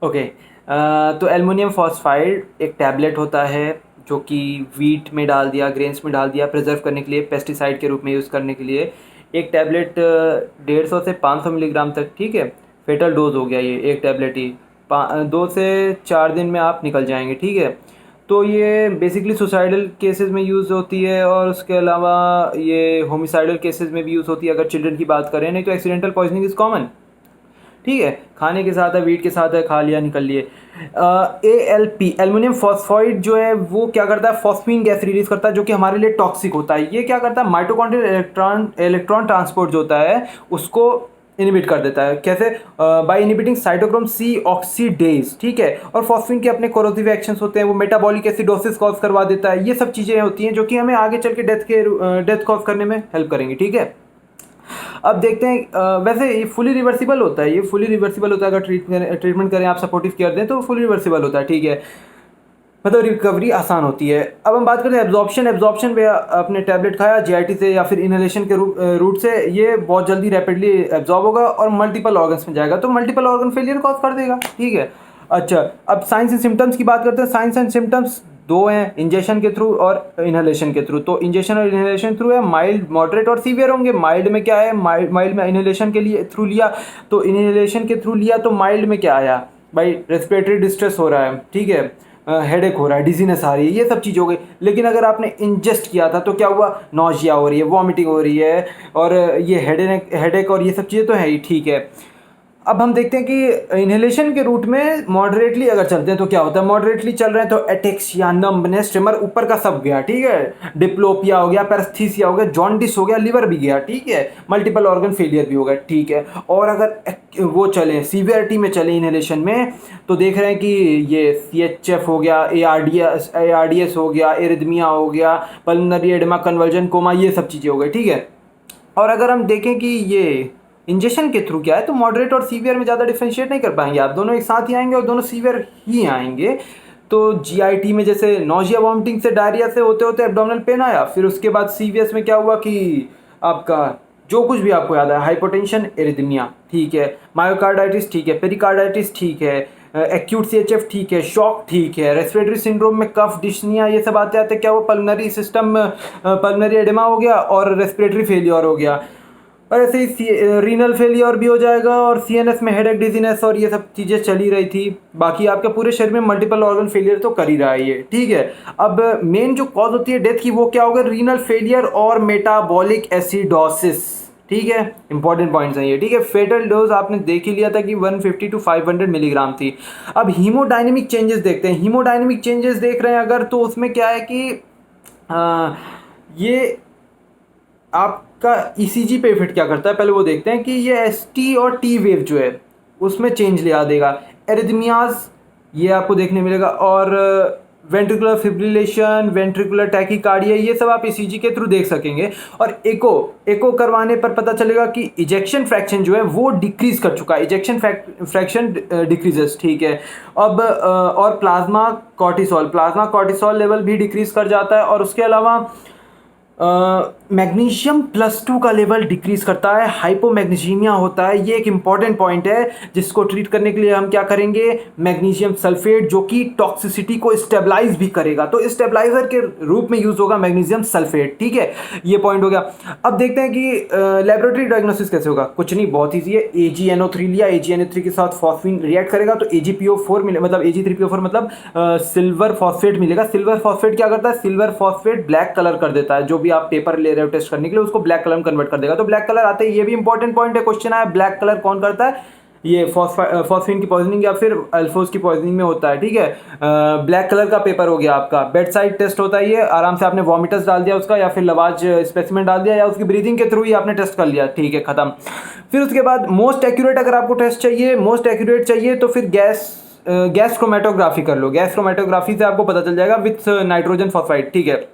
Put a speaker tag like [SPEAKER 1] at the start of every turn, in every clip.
[SPEAKER 1] Okay. तो aluminium phosphide एक tablet होता है जो कि वीट में डाल दिया, ग्रेन्स में डाल दिया प्रिजर्व करने के लिए, पेस्टिसाइड के रूप में यूज़ करने के लिए। एक टैबलेट 150 से 500 मिलीग्राम तक, ठीक है। फेटल डोज हो गया ये एक टैबलेट ही। 2 से 4 दिन में आप निकल जाएंगे, ठीक है। तो ये बेसिकली सुसाइडल केसेस में यूज़ होती है, और उसके अलावा ये होमिसाइडल केसेस में भी यूज़ होती है अगर चिल्ड्रन की बात करें। नहीं तो एक्सीडेंटल पॉइजनिंग इज़ कॉमन, ठीक है। खाने के साथ है, वीट के साथ है, खा लिया, निकल लिए। ALP एल्युमिनियम फॉस्फाइड जो है वो क्या करता है, फॉस्फीन गैस रिलीज करता है जो कि हमारे लिए टॉक्सिक होता है। ये क्या करता है, माइटोकॉन्ड्रियल इलेक्ट्रॉन ट्रांसपोर्ट जो होता है उसको इनिबिट कर देता है। कैसे? By inhibiting cytochrome C oxidase, ठीक है। और फॉस्फीन के अपने कोरोसिव एक्शंस होते हैं, वो मेटाबॉलिक एसिडोसिस कॉज करवा देता है। ये सब चीज़ें होती हैं जो कि हमें आगे चल के डेथ कॉज करने में हेल्प करेंगी, ठीक है। अब देखते हैं, वैसे ये फुली रिवर्सिबल होता है, ये फुली रिवर्सिबल होता है। अगर ट्रीटमेंट करें, आप सपोर्टिव केयर दें तो फुली रिवर्सिबल होता है, ठीक है। मतलब रिकवरी आसान होती है। अब हम बात करते हैं एब्जॉर्प्शन। एब्जॉर्प्शन में आपने टैबलेट खाया जीआईटी से या फिर इनहेलेशन के रूट से, ये बहुत जल्दी रैपिडली एब्जॉर्ब होगा और मल्टीपल ऑर्गन्स में जाएगा, तो मल्टीपल ऑर्गन फेलियर कॉज कर देगा, ठीक है। अच्छा, अब साइंस एंड सिम्टम्स की बात करते हैं। साइंस एंड सिम्टम्स दो हैं, इंजेक्शन के थ्रू और इनहेलेशन के थ्रू। तो इंजेक्शन और इनहेलेशन थ्रू है, माइल्ड, मॉडरेट और सीवियर होंगे। माइल्ड में क्या है, माइल्ड में इनहेलेशन के लिए थ्रू लिया, तो इनहेलेशन के थ्रू लिया तो माइल्ड में क्या आया भाई, रेस्पिरेटरी डिस्ट्रेस हो रहा है, ठीक है, हेडेक हो रहा है, डिजीनेस आ रही है, ये सब चीज़ हो गई। लेकिन अगर आपने इंजेस्ट किया था तो क्या हुआ, नौजिया हो रही है, वॉमिटिंग हो रही है, और ये हेडेक और ये सब चीज़ें तो है ही, ठीक है। अब हम देखते हैं कि इनहेलेशन के रूट में मॉडरेटली अगर चलते हैं तो क्या होता है। मॉडरेटली चल रहे हैं तो एटेक्सिया, नंबनेस, ट्रेमर, ऊपर का सब गया, ठीक है। डिप्लोपिया हो गया, पैरेस्थीसिया हो गया, जॉन्डिस हो गया, लिवर भी गया, ठीक है। मल्टीपल ऑर्गन फेलियर भी हो गया, ठीक है। और अगर वो चले सीवियरिटी में चले इनहेलेशन में, तो देख रहे हैं कि ये CHF हो गया, ARDS हो गया, एरिथमिया हो गया, पल्मोनरी एडेमा, कन्वर्जन, कोमा, ये सब चीज़ें हो गई, ठीक है। और अगर हम देखें कि ये इंजेक्शन के थ्रू क्या है, तो मॉडरेट और सीवियर में ज़्यादा डिफ्रेंशिएट नहीं कर पाएंगे आप, दोनों एक साथ ही आएंगे और दोनों सीवियर ही आएंगे। तो जीआईटी में जैसे नौजिया, वॉमिटिंग से, डायरिया से होते होते एब्डोमिनल पेन आया, फिर उसके बाद सीवीएस में क्या हुआ कि आपका जो कुछ भी आपको याद है, हाइपोटेंशन, एरिथमिया, ठीक है, मायोकार्डाइटिस, ठीक है, पेरिकार्डाइटिस, ठीक है, एक्यूट CHF, ठीक है, शॉक, ठीक है, रेस्पिरेटरी सिंड्रोम में कफ, डिस्निया, ये सब आते आते क्या वो पल्मोनरी सिस्टम, पल्मोनरी एडेमा हो गया और रेस्पिरेटरी फेलियर हो गया। और ऐसे ही रीनल फेलियर भी हो जाएगा, और CNS में हेडेक, डिजीनेस, और ये सब चीज़ें चली रही थी। बाकी आपके पूरे शरीर में मल्टीपल ऑर्गन फेलियर तो कर ही रहा है ये, ठीक है। अब मेन जो कॉज होती है डेथ की वो क्या होगा, रीनल फेलियर और मेटाबॉलिक एसिडोसिस, ठीक है। इंपॉर्टेंट पॉइंट्स हैं ये, ठीक है। फेटल डोज आपने देख ही लिया था कि 150 to 500 मिलीग्राम थी। अब हीमोडायनेमिक चेंजेस देखते हैं। हीमोडायनेमिक चेंजेस देख रहे हैं अगर, तो उसमें क्या है कि ये आपका ECG पे इफेक्ट क्या करता है, पहले वो देखते हैं कि ये ST और T वेव जो है उसमें चेंज ले आ देगा। एरिथमियाज ये आपको देखने मिलेगा, और वेंट्रिकुलर फिब्रिलेशन, वेंट्रिकुलर टैकीकार्डिया, ये सब आप ECG के थ्रू देख सकेंगे। और एको करवाने पर पता चलेगा कि इजेक्शन फ्रैक्शन जो है वो डिक्रीज कर चुका है, इजेक्शन फ्रैक्शन डिक्रीजेस, ठीक है। अब और प्लाज्मा कॉर्टिसोल लेवल भी डिक्रीज कर जाता है, और उसके अलावा मैग्नीशियम +2 का लेवल डिक्रीज करता है, हाइपोमैग्नीसीमिया होता है। ये एक इंपॉर्टेंट पॉइंट है जिसको ट्रीट करने के लिए हम क्या करेंगे, मैग्नीशियम सल्फेट, जो कि टॉक्सिसिटी को स्टेबलाइज भी करेगा, तो स्टेबलाइजर के रूप में यूज होगा मैग्नीशियम सल्फेट, ठीक है। ये पॉइंट हो गया। अब देखते हैं कि लेबोरेटरी डायग्नोसिस कैसे होगा। कुछ नहीं, बहुत ईजी है। AgNO3 लिया, AgNO3 के साथ फॉस्फीन रिएक्ट करेगा तो AgPO4 मिले, मतलब Ag3PO4 मतलब सिल्वर फॉस्फेट मिलेगा। सिल्वर फॉस्फेट क्या करता है, सिल्वर फॉस्फेट ब्लैक कलर कर देता है। जो भी आप पेपर ले रहे हो टेस्ट करने के लिए, उसको ब्लैक कलर में कन्वर्ट कर देगा। तो ब्लैक कलर आते ही, ये भी इंपॉर्टेंट पॉइंट है, क्वेश्चन आया ब्लैक कलर कौन करता है, ये फॉस्फीन की पॉइजनिंग या फिर अल्फोज की पॉइजनिंग में होता है, ठीक है। ब्लैक कलर का पेपर हो गया आपका। बेड साइड टेस्ट होता है ये, आराम से आपने वॉमिटस डाल दिया उसका, या फिर लवाज स्पेसिमेन डाल दिया, या उसकी ब्रीदिंग के थ्रू ही आपने टेस्ट कर लिया, ठीक है, खत्म। फिर उसके बाद मोस्ट एक्यूरेट अगर आपको टेस्ट चाहिए, मोस्ट एक्यूरेट चाहिए, तो फिर गैस क्रोमेटोग्राफी कर लो। गैस क्रोमेटोग्राफी से आपको पता चल जाएगा विथ नाइट्रोजन फॉस्फाइड, ठीक है।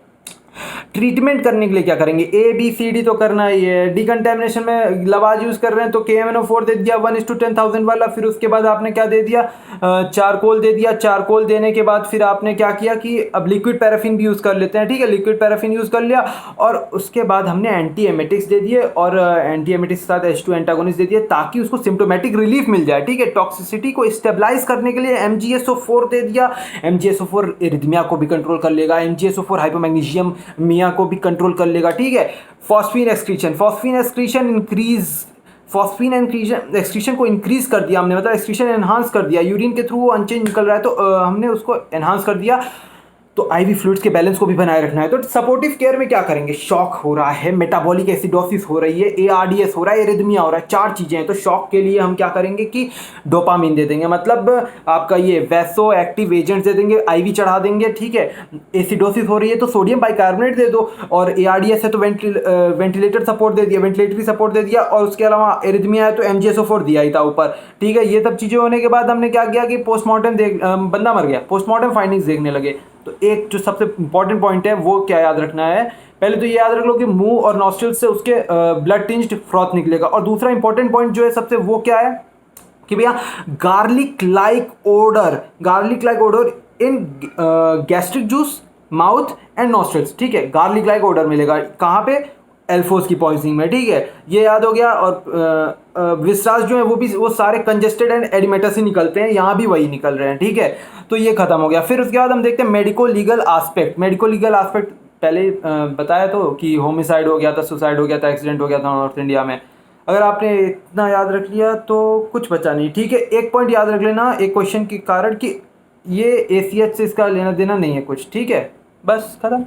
[SPEAKER 1] ट्रीटमेंट करने के लिए क्या करेंगे, ABCD तो करना ही है। डिकंटेमिनेशन में लवाज यूज़ कर रहे हैं तो KMnO4 दे दिया 1:10,000 वाला। फिर उसके बाद आपने क्या दे दिया, चारकोल दे दिया। चारकोल देने के बाद फिर आपने क्या किया कि अब लिक्विड पैराफिन भी यूज़ कर लेते हैं, ठीक है, लिक्विड पैराफिन यूज़ कर लिया। और उसके बाद हमने एंटी एमेटिक्स दे दिए और एंटी एमेटिक्स के साथ H2 एंटागोनिस्ट दे दिए ताकि उसको सिम्टोमेटिक रिलीफ मिल जाए, ठीक है। टॉक्सिसिटी को स्टेबलाइज करने के लिए MgSO4 दे दिया। MgSO4 एरिथमिया को भी कंट्रोल कर लेगा, MgSO4 हाइपोमैग्नीशियम मिया को भी कंट्रोल कर लेगा, ठीक है। फॉस्फीन एक्सक्रीशन को इंक्रीज कर दिया हमने, मतलब एक्सक्रीशन एनहांस कर दिया। यूरिन के थ्रू वो अनचेंज निकल रहा है तो हमने उसको एनहांस कर दिया। तो आईवी फ्लूइड्स के बैलेंस को भी बनाए रखना है। तो सपोर्टिव केयर में क्या करेंगे, शॉक हो रहा है, मेटाबॉलिक एसिडोसिस हो रही है, ARDS हो रहा है, एरिथमिया हो रहा है, 4 चीजें हैं। तो शॉक के लिए हम क्या करेंगे कि डोपामिन दे देंगे, मतलब आपका ये वैसो एक्टिव एजेंट्स दे देंगे, IV चढ़ा देंगे, ठीक है। एसिडोसिस हो रही है तो सोडियम बाइकार्बोनेट दे दो, और ARDS है तो वेंटिलेटर सपोर्ट दे दिया, वेंटिलेटरी सपोर्ट दे दिया, और उसके अलावा एरिथमिया है तो MgSO4 दिया ही था ऊपर, ठीक है। ये सब चीजें होने के बाद हमने क्या किया कि पोस्टमार्टम बंदा मर गया, पोस्टमार्टम फाइंडिंग्स देखने लगे। तो एक जो सबसे इंपॉर्टेंट पॉइंट है वो क्या याद रखना है, पहले तो ये याद रख लो कि मुंह और नॉस्ट्रिल से उसके ब्लड टिंज्ड फ्रॉथ निकलेगा। और दूसरा इंपॉर्टेंट पॉइंट जो है सबसे, वो क्या है कि भैया garlic like odour in gastric juice, mouth and nostrils, ठीक है। गार्लिक लाइक ओडर मिलेगा कहाँ पे, एल्फोस की पॉइजनिंग में, ठीक है, ये याद हो गया। और विसराज जो है वो सारे कंजेस्टेड एंड एडिमेटस ही निकलते हैं, यहाँ भी वही निकल रहे हैं, ठीक है। तो ये खत्म हो गया। फिर उसके बाद हम देखते हैं मेडिको लीगल आस्पेक्ट। पहले बताया तो कि होमिसाइड हो गया था, सुसाइड हो गया था, एक्सीडेंट हो गया था नॉर्थ इंडिया में। अगर आपने इतना याद रख लिया तो कुछ बचा नहीं, ठीक है। एक पॉइंट याद रख लेना एक क्वेश्चन के कारण कि ये ACH से इसका लेना देना नहीं है कुछ, ठीक है, बस खत्म।